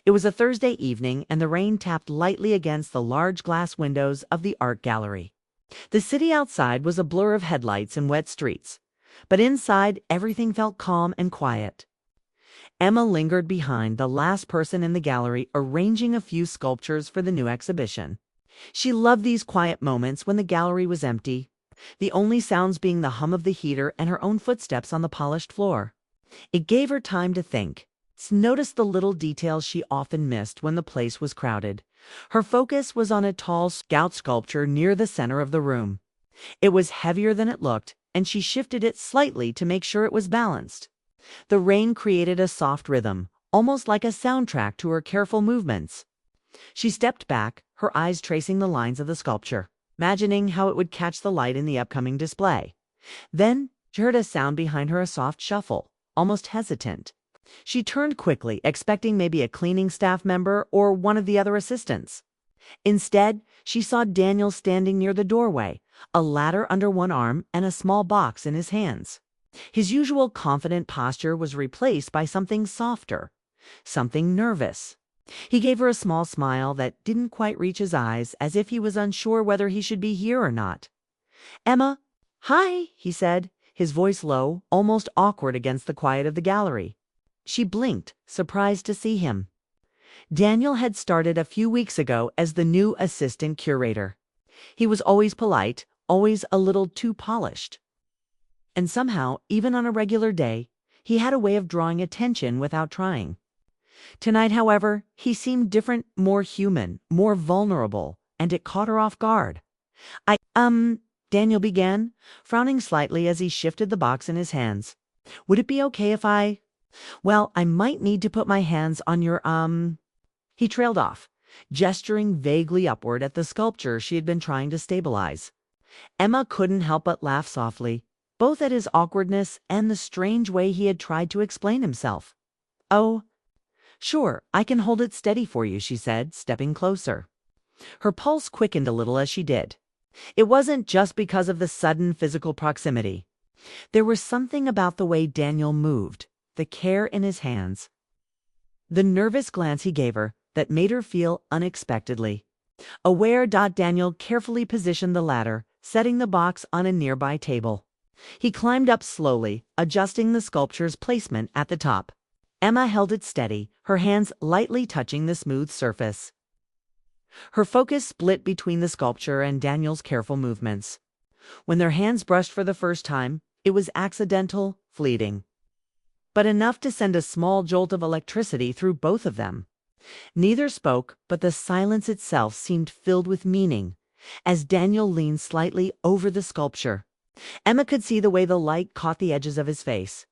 It was a Thursday evening, and the rain tapped lightly against the large glass windows of the art gallery. The city outside was a blur of headlights and wet streets, but inside everything felt calm and quiet. Emma lingered behind the last person in the gallery, arranging a few sculptures for the new exhibition. She loved these quiet moments when the gallery was empty, the only sounds being the hum of the heater and her own footsteps on the polished floor. It gave her time to think, notice the little details she often missed when the place was crowded. Her focus was on a tall scout sculpture near the center of the room. It was heavier than it looked, and she shifted it slightly to make sure it was balanced. The rain created a soft rhythm, almost like a soundtrack to her careful movements. She stepped back, her eyes tracing the lines of the sculpture, imagining how it would catch the light in the upcoming display. Then she heard a sound behind her, a soft shuffle, almost hesitant. She turned quickly, expecting maybe a cleaning staff member or one of the other assistants. Instead, she saw Daniel standing near the doorway, a ladder under one arm and a small box in his hands. His usual confident posture was replaced by something softer, something nervous. He gave her a small smile that didn't quite reach his eyes, as if he was unsure whether he should be here or not. "Emma." "Hi," he said, his voice low, almost awkward against the quiet of the gallery. She blinked, surprised to see him. Daniel had started a few weeks ago as the new assistant curator. He was always polite, always a little too polished. And somehow, even on a regular day, he had a way of drawing attention without trying. Tonight, however, he seemed different, more human, more vulnerable, and it caught her off guard. Daniel began, frowning slightly as he shifted the box in his hands. "Would it be okay if I might need to put my hands on your, He trailed off, gesturing vaguely upward at the sculpture she had been trying to stabilize. Emma couldn't help but laugh softly, both at his awkwardness and the strange way he had tried to explain himself. "Oh, sure, I can hold it steady for you," she said, stepping closer. Her pulse quickened a little as she did. It wasn't just because of the sudden physical proximity. There was something about the way Daniel moved, the care in his hands, the nervous glance he gave her, that made her feel unexpectedly aware. Daniel carefully positioned the ladder, setting the box on a nearby table. He climbed up slowly, adjusting the sculpture's placement at the top. Emma held it steady, her hands lightly touching the smooth surface. Her focus split between the sculpture and Daniel's careful movements. When their hands brushed for the first time, it was accidental, fleeting, but enough to send a small jolt of electricity through both of them. Neither spoke, but the silence itself seemed filled with meaning. As Daniel leaned slightly over the sculpture, Emma could see the way the light caught the edges of his face,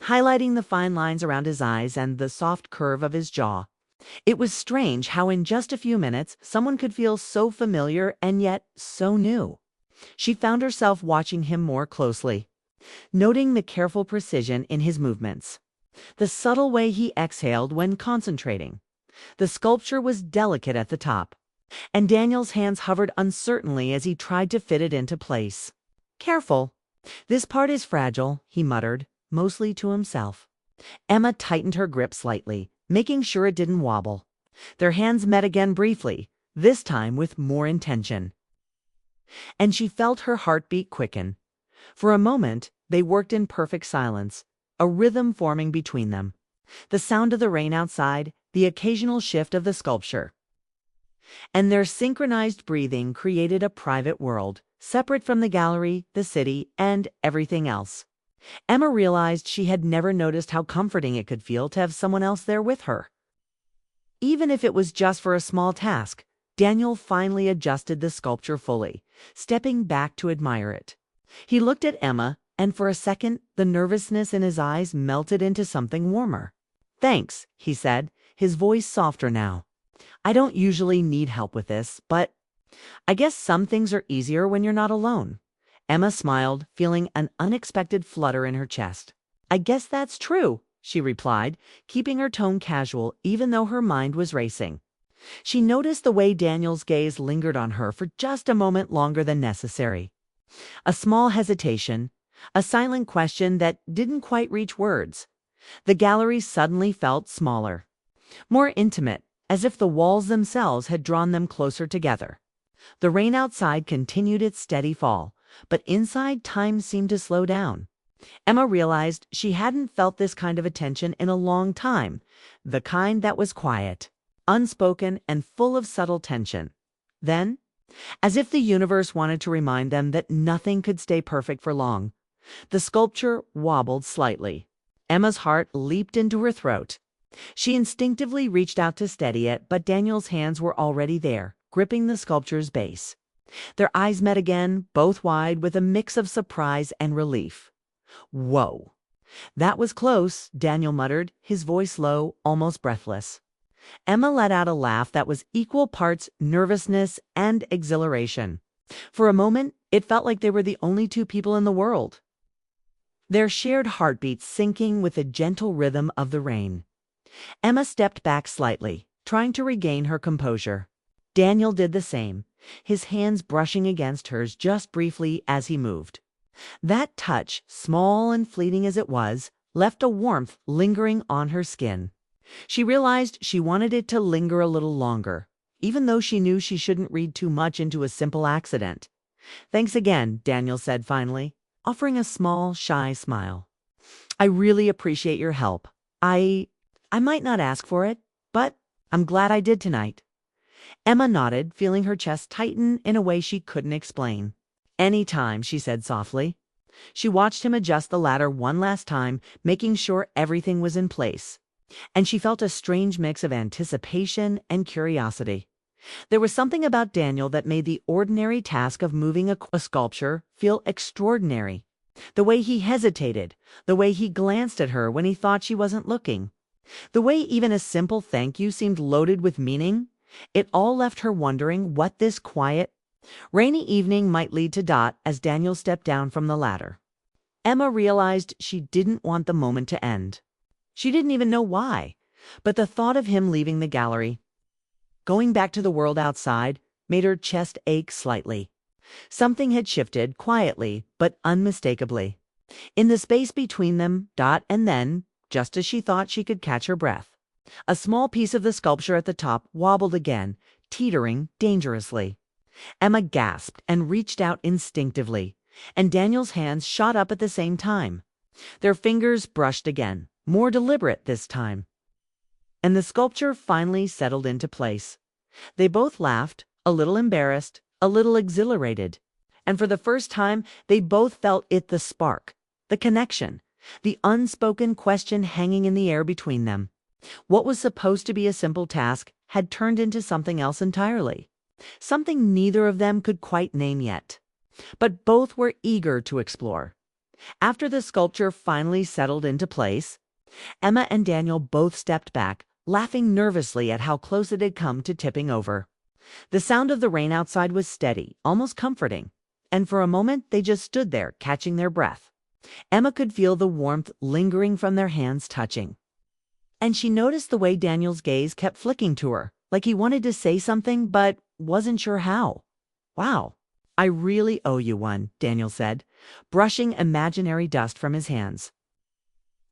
highlighting the fine lines around his eyes and the soft curve of his jaw. It was strange how in just a few minutes someone could feel so familiar and yet so new. She found herself watching him more closely, noting the careful precision in his movements, the subtle way he exhaled when concentrating. The sculpture was delicate at the top, and Daniel's hands hovered uncertainly as he tried to fit it into place. "Careful. This part is fragile," he muttered, mostly to himself. Emma tightened her grip slightly, making sure it didn't wobble. Their hands met again briefly, this time with more intention, and she felt her heartbeat quicken. For a moment, they worked in perfect silence, a rhythm forming between them. The sound of the rain outside, the occasional shift of the sculpture, and their synchronized breathing created a private world, separate from the gallery, the city, and everything else. Emma realized she had never noticed how comforting it could feel to have someone else there with her. Even if it was just for a small task, Daniel finally adjusted the sculpture fully, stepping back to admire it. He looked at Emma, and for a second, the nervousness in his eyes melted into something warmer. "Thanks," he said, his voice softer now. "I don't usually need help with this, but I guess some things are easier when you're not alone." Emma smiled, feeling an unexpected flutter in her chest. "I guess that's true," she replied, keeping her tone casual even though her mind was racing. She noticed the way Daniel's gaze lingered on her for just a moment longer than necessary. A small hesitation, a silent question that didn't quite reach words. The gallery suddenly felt smaller. more intimate, as if the walls themselves had drawn them closer together. The rain outside continued its steady fall, but inside time seemed to slow down. Emma realized she hadn't felt this kind of attention in a long time, the kind that was quiet, unspoken, and full of subtle tension. Then, as if the universe wanted to remind them that nothing could stay perfect for long, the sculpture wobbled slightly. Emma's heart leaped into her throat. She instinctively reached out to steady it, but Daniel's hands were already there, gripping the sculpture's base. Their eyes met again, both wide, with a mix of surprise and relief. "Whoa. That was close," Daniel muttered, his voice low, almost breathless. Emma let out a laugh that was equal parts nervousness and exhilaration. For a moment, it felt like they were the only two people in the world, their shared heartbeats syncing with the gentle rhythm of the rain. Emma stepped back slightly, trying to regain her composure. Daniel did the same, his hands brushing against hers just briefly as he moved. That touch, small and fleeting as it was, left a warmth lingering on her skin. She realized she wanted it to linger a little longer, even though she knew she shouldn't read too much into a simple accident. "Thanks again," Daniel said finally, offering a small, shy smile. "I really appreciate your help. I might not ask for it, but I'm glad I did tonight." Emma nodded, feeling her chest tighten in a way she couldn't explain. "Anytime," she said softly. She watched him adjust the ladder one last time, making sure everything was in place. And she felt a strange mix of anticipation and curiosity. There was something about Daniel that made the ordinary task of moving a sculpture feel extraordinary. The way he hesitated, the way he glanced at her when he thought she wasn't looking, the way even a simple thank you seemed loaded with meaning, it all left her wondering what this quiet, rainy evening might lead to. As Daniel stepped down from the ladder, Emma realized she didn't want the moment to end. She didn't even know why, but the thought of him leaving the gallery, going back to the world outside, made her chest ache slightly. Something had shifted, quietly but unmistakably, in the space between them. And then, just as she thought she could catch her breath, a small piece of the sculpture at the top wobbled again, teetering dangerously. Emma gasped and reached out instinctively, and Daniel's hands shot up at the same time. Their fingers brushed again, more deliberate this time, and the sculpture finally settled into place. They both laughed, a little embarrassed, a little exhilarated, and for the first time they both felt it, the spark, the connection, the unspoken question hanging in the air between them. What was supposed to be a simple task had turned into something else entirely, something neither of them could quite name yet, but both were eager to explore. After the sculpture finally settled into place, Emma and Daniel both stepped back, laughing nervously at how close it had come to tipping over. The sound of the rain outside was steady, almost comforting, and for a moment they just stood there, catching their breath. Emma could feel the warmth lingering from their hands touching. And she noticed the way Daniel's gaze kept flicking to her, like he wanted to say something but wasn't sure how. "Wow, I really owe you one," Daniel said, brushing imaginary dust from his hands,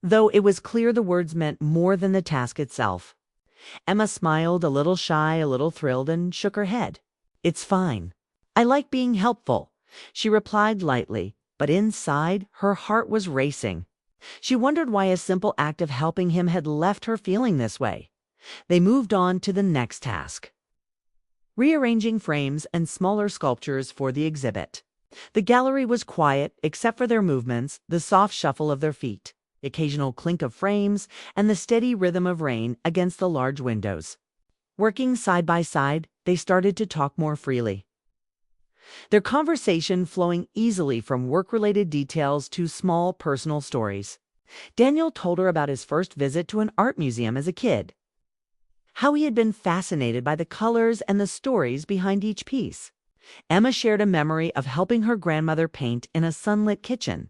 though it was clear the words meant more than the task itself. Emma smiled, a little shy, a little thrilled, and shook her head. "It's fine. I like being helpful," she replied lightly, but inside her heart was racing. She wondered why a simple act of helping him had left her feeling this way. They moved on to the next task, rearranging frames and smaller sculptures for the exhibit. The gallery was quiet except for their movements, the soft shuffle of their feet, occasional clink of frames, and the steady rhythm of rain against the large windows. Working side by side, they started to talk more freely, their conversation flowing easily from work-related details to small personal stories. Daniel told her about his first visit to an art museum as a kid, how he had been fascinated by the colors and the stories behind each piece. Emma shared a memory of helping her grandmother paint in a sunlit kitchen,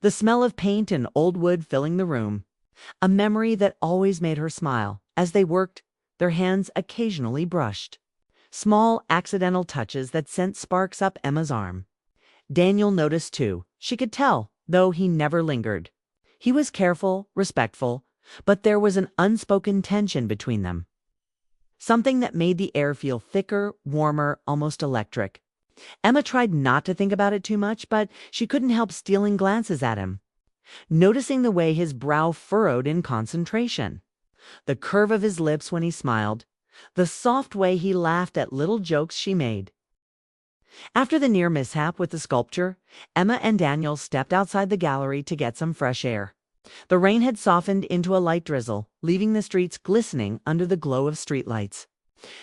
the smell of paint and old wood filling the room, a memory that always made her smile. As they worked, their hands occasionally brushed, small accidental touches that sent sparks up Emma's arm. Daniel noticed too. She could tell, though he never lingered. He was careful, respectful, but there was an unspoken tension between them. Something that made the air feel thicker, warmer, almost electric. Emma tried not to think about it too much, but she couldn't help stealing glances at him, noticing the way his brow furrowed in concentration, the curve of his lips when he smiled, the soft way he laughed at little jokes she made. After the near mishap with the sculpture, Emma and Daniel stepped outside the gallery to get some fresh air. The rain had softened into a light drizzle, leaving the streets glistening under the glow of streetlights.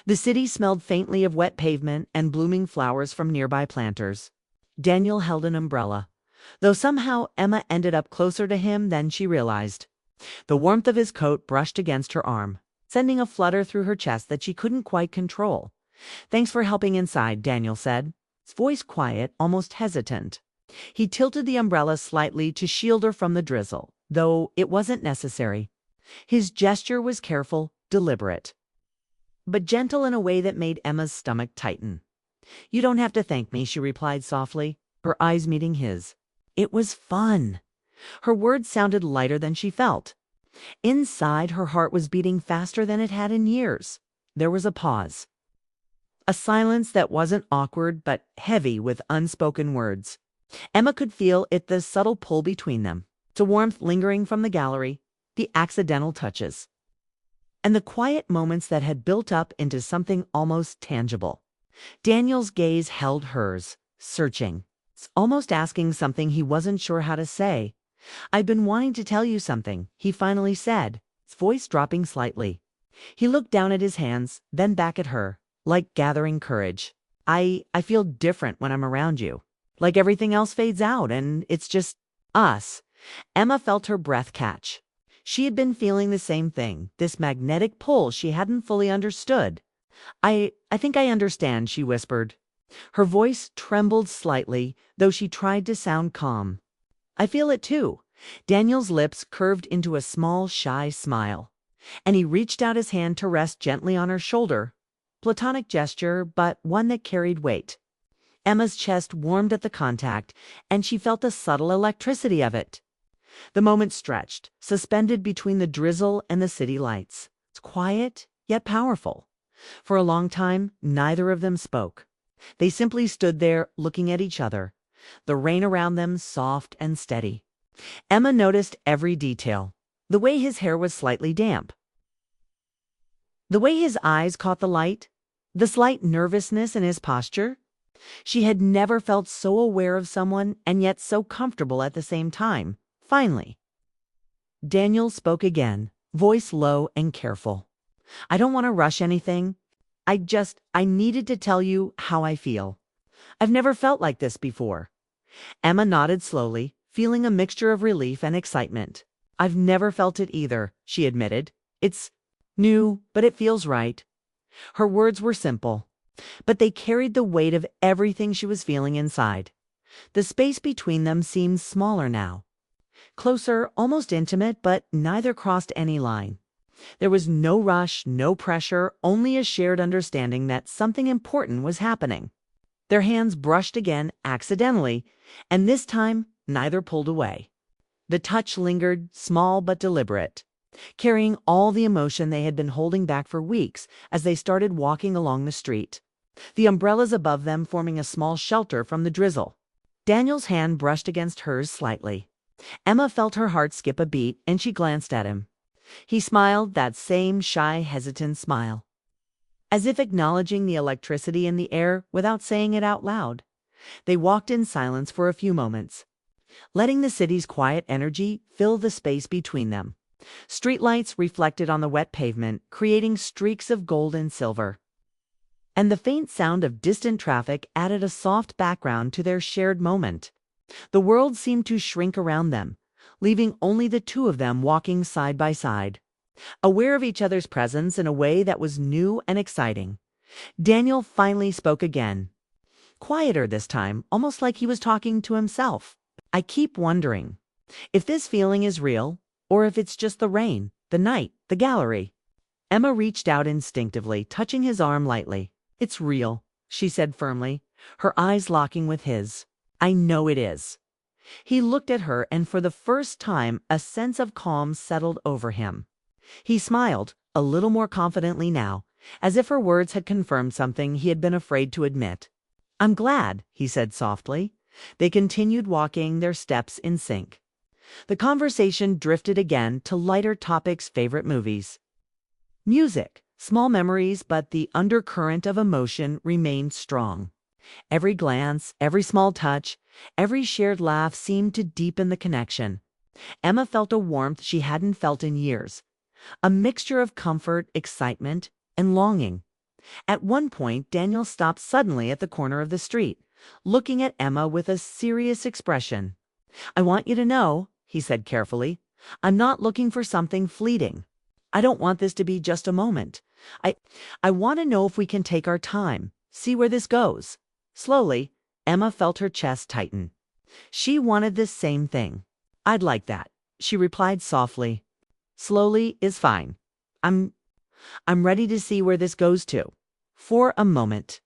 The city smelled faintly of wet pavement and blooming flowers from nearby planters. Daniel held an umbrella, though somehow Emma ended up closer to him than she realized. The warmth of his coat brushed against her arm, sending a flutter through her chest that she couldn't quite control. "Thanks for helping inside," Daniel said, his voice quiet, almost hesitant. He tilted the umbrella slightly to shield her from the drizzle, though it wasn't necessary. His gesture was careful, deliberate, but gentle in a way that made Emma's stomach tighten. "You don't have to thank me," she replied softly, her eyes meeting his. "It was fun." Her words sounded lighter than she felt. Inside, her heart was beating faster than it had in years. There was a pause. A silence that wasn't awkward but heavy with unspoken words. Emma could feel it, the subtle pull between them, the warmth lingering from the gallery, the accidental touches, and the quiet moments that had built up into something almost tangible. Daniel's gaze held hers, searching, almost asking something he wasn't sure how to say. "I've been wanting to tell you something," he finally said, his voice dropping slightly. He looked down at his hands, then back at her, like gathering courage. I feel different when I'm around you. Like everything else fades out and it's just us." Emma felt her breath catch. She had been feeling the same thing, this magnetic pull she hadn't fully understood. I think I understand," she whispered. Her voice trembled slightly, though she tried to sound calm. "I feel it too." Daniel's lips curved into a small, shy smile, and he reached out his hand to rest gently on her shoulder. Platonic gesture, but one that carried weight. Emma's chest warmed at the contact, and she felt the subtle electricity of it. The moment stretched, suspended between the drizzle and the city lights. It's quiet, yet powerful. For a long time, neither of them spoke. They simply stood there, looking at each other, the rain around them soft and steady. Emma noticed every detail. The way his hair was slightly damp, the way his eyes caught the light, the slight nervousness in his posture. She had never felt so aware of someone and yet so comfortable at the same time. Finally, Daniel spoke again, voice low and careful. "I don't want to rush anything. I needed to tell you how I feel. I've never felt like this before." Emma nodded slowly, feeling a mixture of relief and excitement. "I've never felt it either," she admitted. "It's new, but it feels right." Her words were simple, but they carried the weight of everything she was feeling inside. The space between them seemed smaller now. Closer, almost intimate, but neither crossed any line. There was no rush, no pressure, only a shared understanding that something important was happening. Their hands brushed again, accidentally, and this time neither pulled away. The touch lingered, small but deliberate, carrying all the emotion they had been holding back for weeks as they started walking along the street, the umbrellas above them forming a small shelter from the drizzle. Daniel's hand brushed against hers slightly. Emma felt her heart skip a beat, and she glanced at him. He smiled, that same shy, hesitant smile, as if acknowledging the electricity in the air without saying it out loud. They walked in silence for a few moments, letting the city's quiet energy fill the space between them. Streetlights reflected on the wet pavement, creating streaks of gold and silver, and the faint sound of distant traffic added a soft background to their shared moment. The world seemed to shrink around them, leaving only the two of them walking side by side, aware of each other's presence in a way that was new and exciting. Daniel finally spoke again, quieter this time, almost like he was talking to himself. "I keep wondering if this feeling is real, or if it's just the rain, the night, the gallery." Emma reached out instinctively, touching his arm lightly. "It's real," she said firmly, her eyes locking with his. "I know it is." He looked at her, and for the first time, a sense of calm settled over him. He smiled, a little more confidently now, as if her words had confirmed something he had been afraid to admit. "I'm glad," he said softly. They continued walking, their steps in sync. The conversation drifted again to lighter topics, favorite movies. Music, small memories, but the undercurrent of emotion remained strong. Every glance, every small touch, every shared laugh seemed to deepen the connection. Emma felt a warmth she hadn't felt in years, a mixture of comfort, excitement, and longing. At one point, Daniel stopped suddenly at the corner of the street, looking at Emma with a serious expression. "I want you to know," he said carefully, "I'm not looking for something fleeting. I don't want this to be just a moment. I, I want to know if we can take our time, see where this goes." Slowly, Emma felt her chest tighten. She wanted this same thing. "I'd like that," she replied softly. "Slowly is fine. I'm ready to see where this goes to." For a moment,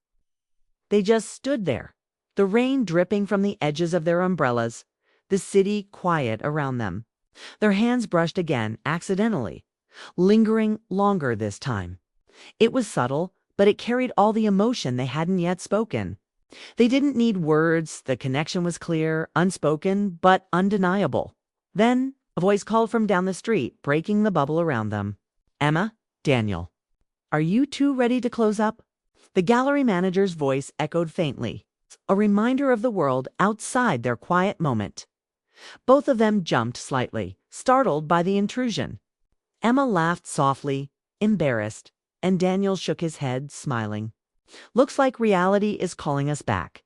they just stood there, the rain dripping from the edges of their umbrellas, the city quiet around them. Their hands brushed again, accidentally, lingering longer this time. It was subtle, but it carried all the emotion they hadn't yet spoken. They didn't need words, the connection was clear, unspoken, but undeniable. Then a voice called from down the street, breaking the bubble around them. "Emma, Daniel, are you two ready to close up?" The gallery manager's voice echoed faintly, a reminder of the world outside their quiet moment. Both of them jumped slightly, startled by the intrusion. Emma laughed softly, embarrassed, and Daniel shook his head, smiling. "Looks like reality is calling us back,"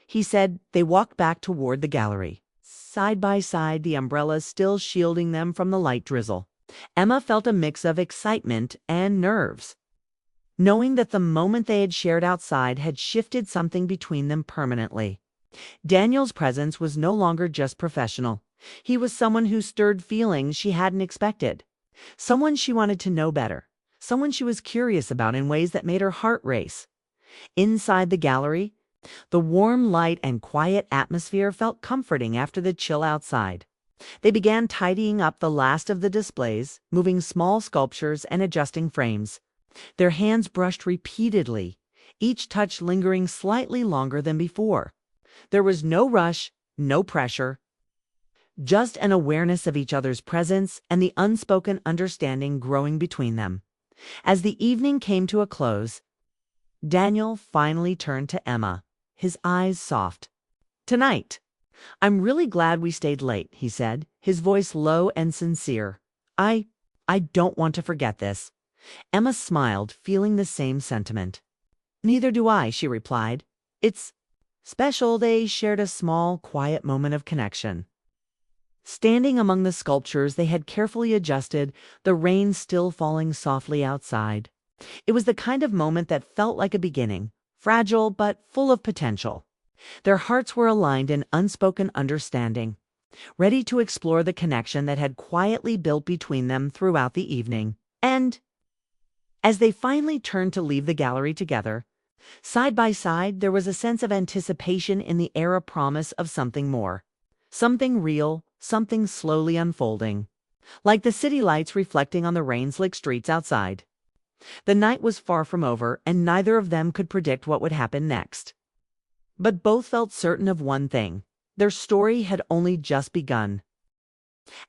he said. They walked back toward the gallery, side by side, the umbrellas still shielding them from the light drizzle. Emma felt a mix of excitement and nerves, knowing that the moment they had shared outside had shifted something between them permanently. Daniel's presence was no longer just professional. He was someone who stirred feelings she hadn't expected, someone she wanted to know better, someone she was curious about in ways that made her heart race. Inside the gallery, the warm light and quiet atmosphere felt comforting after the chill outside. They began tidying up the last of the displays, moving small sculptures and adjusting frames. Their hands brushed repeatedly, each touch lingering slightly longer than before. There was no rush, no pressure, just an awareness of each other's presence and the unspoken understanding growing between them. As the evening came to a close, Daniel finally turned to Emma, his eyes soft. "Tonight, I'm really glad we stayed late," he said, his voice low and sincere. I don't want to forget this." Emma smiled, feeling the same sentiment. "Neither do I," she replied. "It's special." They shared a small, quiet moment of connection. Standing among the sculptures they had carefully adjusted, the rain still falling softly outside. It was the kind of moment that felt like a beginning, fragile but full of potential. Their hearts were aligned in unspoken understanding, ready to explore the connection that had quietly built between them throughout the evening. And as they finally turned to leave the gallery together, side by side, there was a sense of anticipation in the air, a promise of something more, something real, something slowly unfolding, like the city lights reflecting on the rain-slick streets outside. The night was far from over, and neither of them could predict what would happen next. But both felt certain of one thing: their story had only just begun.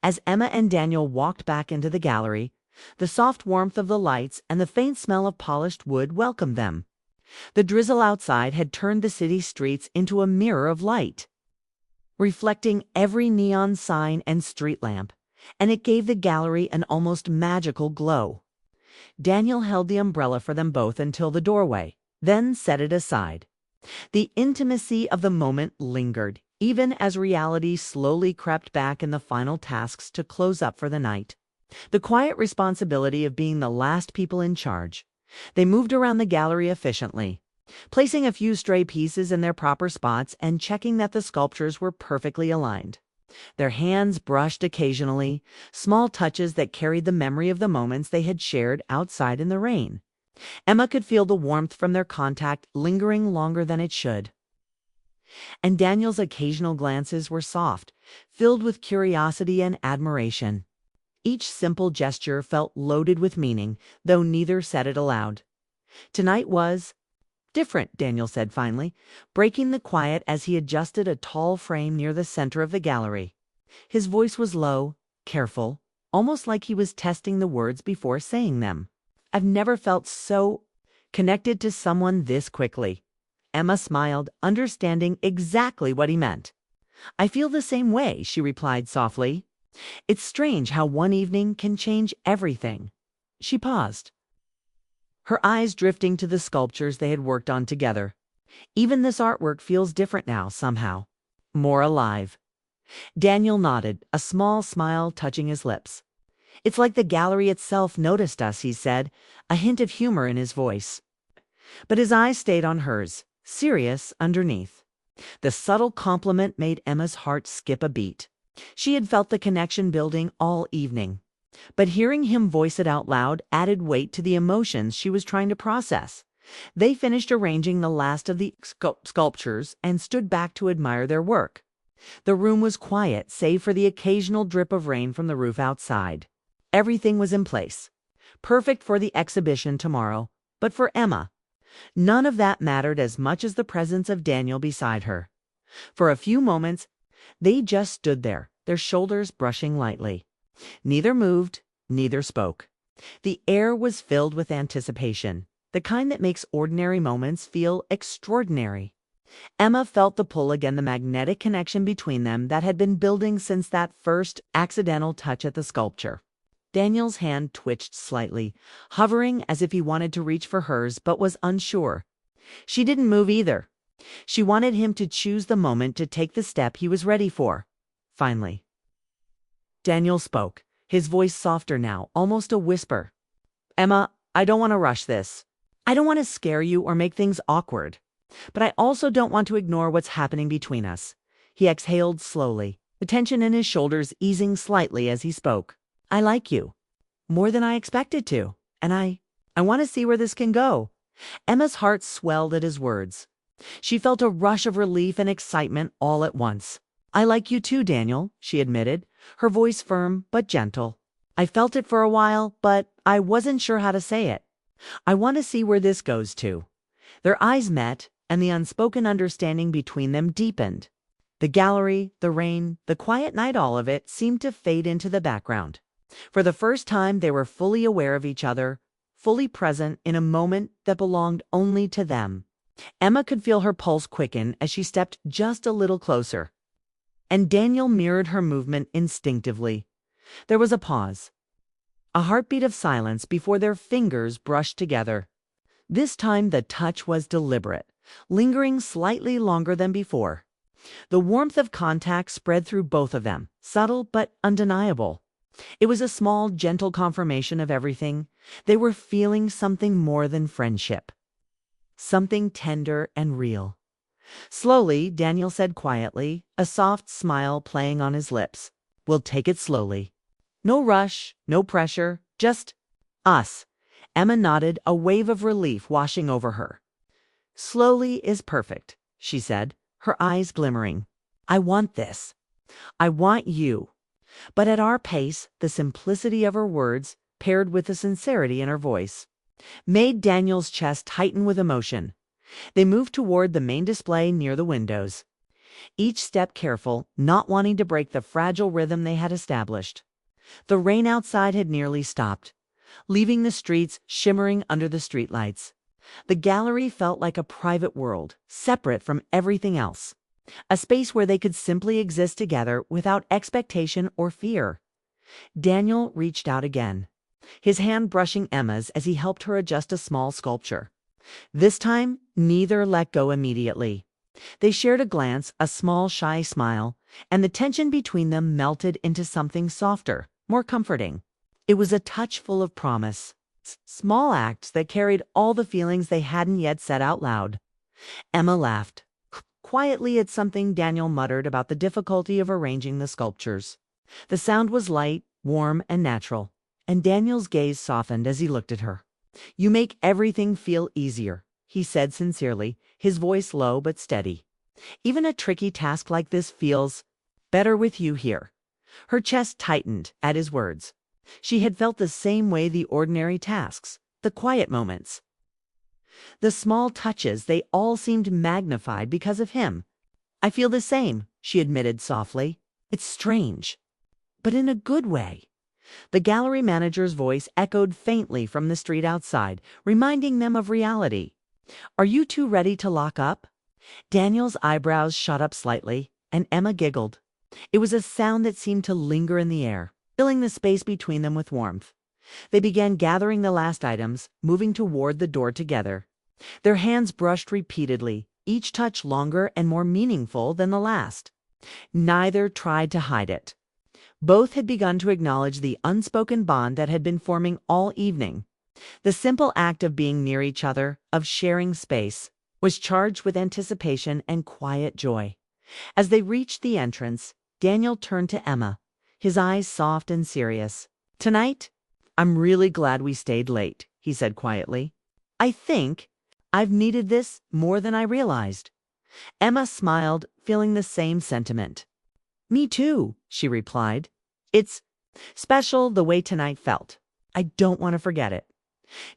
As Emma and Daniel walked back into the gallery, the soft warmth of the lights and the faint smell of polished wood welcomed them. The drizzle outside had turned the city streets into a mirror of light, reflecting every neon sign and street lamp, and it gave the gallery an almost magical glow. Daniel held the umbrella for them both until the doorway, then set it aside. The intimacy of the moment lingered, even as reality slowly crept back in the final tasks to close up for the night. The quiet responsibility of being the last people in charge. They moved around the gallery efficiently, placing a few stray pieces in their proper spots and checking that the sculptures were perfectly aligned. Their hands brushed occasionally, small touches that carried the memory of the moments they had shared outside in the rain. Emma could feel the warmth from their contact lingering longer than it should. and Daniel's occasional glances were soft, filled with curiosity and admiration. Each simple gesture felt loaded with meaning, though neither said it aloud. Tonight was different, Daniel said finally, breaking the quiet as he adjusted a tall frame near the center of the gallery. His voice was low, careful, almost like he was testing the words before saying them. I've never felt so connected to someone this quickly. Emma smiled, understanding exactly what he meant. I feel the same way, she replied softly. It's strange how one evening can change everything. She paused, her eyes drifting to the sculptures they had worked on together. Even this artwork feels different now, somehow. More alive. Daniel nodded, a small smile touching his lips. It's like the gallery itself noticed us, he said, a hint of humor in his voice. But his eyes stayed on hers, serious underneath. The subtle compliment made Emma's heart skip a beat. She had felt the connection building all evening. But hearing him voice it out loud added weight to the emotions she was trying to process. They finished arranging the last of the sculptures and stood back to admire their work. The room was quiet, save for the occasional drip of rain from the roof outside. Everything was in place, perfect for the exhibition tomorrow. But for Emma, none of that mattered as much as the presence of Daniel beside her. For a few moments, they just stood there, their shoulders brushing lightly. Neither moved, neither spoke. The air was filled with anticipation, the kind that makes ordinary moments feel extraordinary. Emma felt the pull again, the magnetic connection between them that had been building since that first accidental touch at the sculpture. Daniel's hand twitched slightly, hovering as if he wanted to reach for hers but was unsure. She didn't move either. She wanted him to choose the moment to take the step he was ready for. Finally, Daniel spoke, his voice softer now, almost a whisper. Emma, I don't want to rush this. I don't want to scare you or make things awkward. But I also don't want to ignore what's happening between us. He exhaled slowly, the tension in his shoulders easing slightly as he spoke. I like you. More than I expected to. And I want to see where this can go. Emma's heart swelled at his words. She felt a rush of relief and excitement all at once. I like you too, Daniel, she admitted, her voice firm but gentle. I felt it for a while, but I wasn't sure how to say it. I want to see where this goes to. Their eyes met, and the unspoken understanding between them deepened. The gallery, the rain, the quiet night, all of it seemed to fade into the background. For the first time, they were fully aware of each other, fully present in a moment that belonged only to them. Emma could feel her pulse quicken as she stepped just a little closer. And Daniel mirrored her movement instinctively. There was a pause, a heartbeat of silence before their fingers brushed together. This time the touch was deliberate, lingering slightly longer than before. The warmth of contact spread through both of them, subtle but undeniable. It was a small, gentle confirmation of everything. They were feeling something more than friendship. Something tender and real. Slowly, Daniel said quietly, a soft smile playing on his lips. We'll take it slowly. No rush, no pressure, just us. Emma nodded, a wave of relief washing over her. Slowly is perfect, she said, her eyes glimmering. I want this. I want you. But at our pace, the simplicity of her words, paired with the sincerity in her voice, made Daniel's chest tighten with emotion. They moved toward the main display near the windows, each step careful, not wanting to break the fragile rhythm they had established. The rain outside had nearly stopped, leaving the streets shimmering under the streetlights. The gallery felt like a private world, separate from everything else, a space where they could simply exist together without expectation or fear. Daniel reached out again, his hand brushing Emma's as he helped her adjust a small sculpture. This time, neither let go immediately. They shared a glance, a small, shy smile, and the tension between them melted into something softer, more comforting. It was a touch full of promise, small acts that carried all the feelings they hadn't yet said out loud. Emma laughed quietly at something Daniel muttered about the difficulty of arranging the sculptures. The sound was light, warm, and natural, and Daniel's gaze softened as he looked at her. You make everything feel easier, he said sincerely, his voice low but steady. Even a tricky task like this feels better with you here." Her chest tightened at his words. She had felt the same way the ordinary tasks, the quiet moments. The small touches, they all seemed magnified because of him. "I feel the same," she admitted softly. "It's strange, but in a good way." The gallery manager's voice echoed faintly from the street outside, reminding them of reality. "Are you two ready to lock up?" Daniel's eyebrows shot up slightly, and Emma giggled. It was a sound that seemed to linger in the air, filling the space between them with warmth. They began gathering the last items, moving toward the door together. Their hands brushed repeatedly, each touch longer and more meaningful than the last. Neither tried to hide it. Both had begun to acknowledge the unspoken bond that had been forming all evening. The simple act of being near each other, of sharing space, was charged with anticipation and quiet joy. As they reached the entrance, Daniel turned to Emma, his eyes soft and serious. "Tonight, I'm really glad we stayed late," he said quietly. "I think I've needed this more than I realized." Emma smiled, feeling the same sentiment. "Me too," she replied. "It's special the way tonight felt. I don't want to forget it."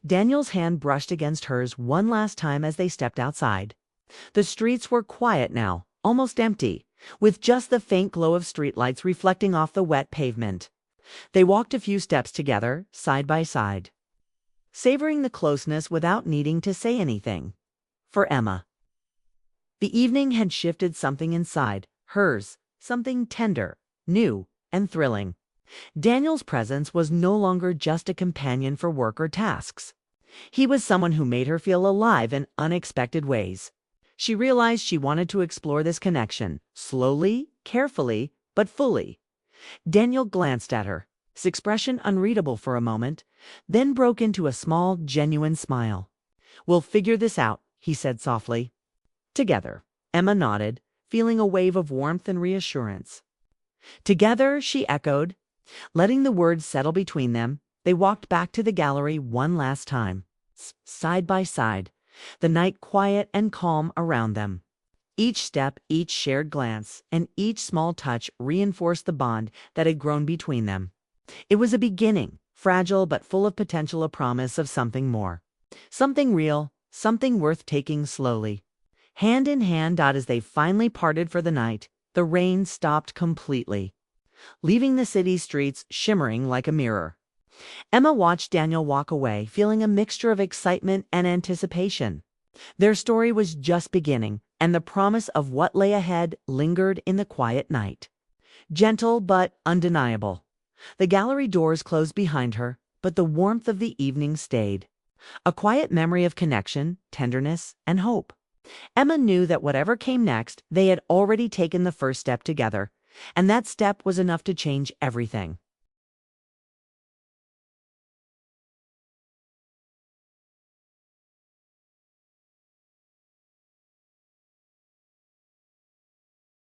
Daniel's hand brushed against hers one last time as they stepped outside. The streets were quiet now, almost empty, with just the faint glow of streetlights reflecting off the wet pavement. They walked a few steps together, side by side, savoring the closeness without needing to say anything. For Emma, the evening had shifted something inside hers, something tender, new, and thrilling. Daniel's presence was no longer just a companion for work or tasks. He was someone who made her feel alive in unexpected ways. She realized she wanted to explore this connection, slowly, carefully, but fully. Daniel glanced at her, his expression unreadable for a moment, then broke into a small, genuine smile. "We'll figure this out," he said softly. "Together." Emma nodded, feeling a wave of warmth and reassurance. "Together," she echoed. Letting the words settle between them, they walked back to the gallery one last time, side by side, the night quiet and calm around them. Each step, each shared glance, and each small touch reinforced the bond that had grown between them. It was a beginning, fragile but full of potential, a promise of something more. Something real, something worth taking slowly. Hand in hand, as they finally parted for the night, the rain stopped completely, leaving the city streets shimmering like a mirror. Emma watched Daniel walk away, feeling a mixture of excitement and anticipation. Their story was just beginning, and the promise of what lay ahead lingered in the quiet night. Gentle but undeniable. The gallery doors closed behind her, but the warmth of the evening stayed. A quiet memory of connection, tenderness, and hope. Emma knew that whatever came next, they had already taken the first step together, and that step was enough to change everything.